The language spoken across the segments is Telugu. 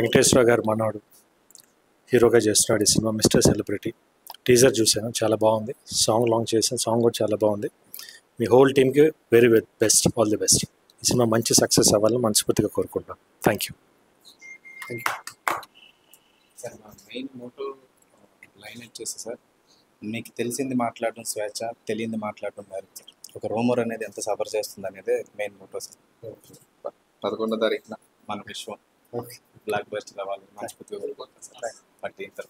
వెంకటేశ్వర గారు మనవాడు హీరోగా చేస్తున్నాడు ఈ సినిమా మిస్టర్ సెలబ్రిటీ. టీజర్ చూశాను, చాలా బాగుంది. సాంగ్ లాంచ్ చేశాను, సాంగ్ కూడా చాలా బాగుంది. మీ హోల్ టీమ్కి very best, all the best. ఈ సినిమా మంచి సక్సెస్ అవ్వాలని మనస్ఫూర్తిగా కోరుకుంటున్నాను. Thank you. సార్, మా మెయిన్ మోటో లైన్ వచ్చేసి సార్, మీకు తెలిసింది మాట్లాడడం స్వేచ్ఛ, తెలియంది మాట్లాడడం డైరెక్ట్. ఒక రూమర్ అనేది ఎంత సఫర్ చేస్తుంది అనేది మెయిన్ మోటో సార్. 11వ తారీఖున మన విశ్వం బ్లాక్ బస్టర్ అవ్వాలని మనస్ఫూర్తిగా కోరుకుంటాం సార్. బట్ ఇంటర్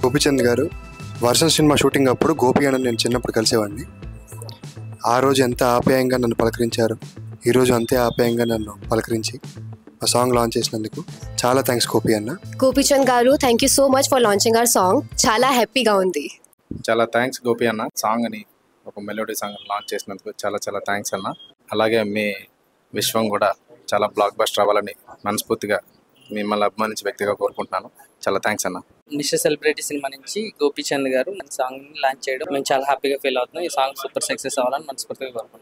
గోపిచంద్ గారు వర్షం సినిమా షూటింగ్ అప్పుడు గోపి అన్న నేను చిన్నప్పుడు కలిసేవాడిని. ఆ రోజు ఎంత ఆప్యాయంగా నన్ను పలకరించారు, ఈరోజు అంతే ఆప్యాయంగా నన్ను పలకరించి ఆ సాంగ్ లాంచ్ చేసినందుకు చాలా థ్యాంక్స్ గోపి అన్న. గోపిచంద్ గారు, thank you so much for launching hour song. చాలా హ్యాపీగా ఉంది. చాలా థ్యాంక్స్ గోపి అన్న, సాంగ్ అని ఒక మెలోడీ సాంగ్ లాంచ్ చేసినందుకు చాలా చాలా థ్యాంక్స్ అన్న. అలాగే మీ విశ్వం కూడా చాలా బ్లాక్ బస్టర్ అవ్వాలని మనస్ఫూర్తిగా మిమ్మల్ని అభిమానించే వ్యక్తిగా కోరుకుంటున్నాను. చాలా థ్యాంక్స్ అన్న. మిస్టర్ సెలబ్రిటీ సినిమా నుంచి గోపిచంద్ గారు మన సాంగ్ లాంచ్ చేయడం మేము చాలా హ్యాపీగా ఫీల్ అవుతున్నాం. ఈ సాంగ్ సూపర్ సక్సెస్ అవ్వాలని మనస్ఫూర్తిగా కోరుకుంటున్నాం.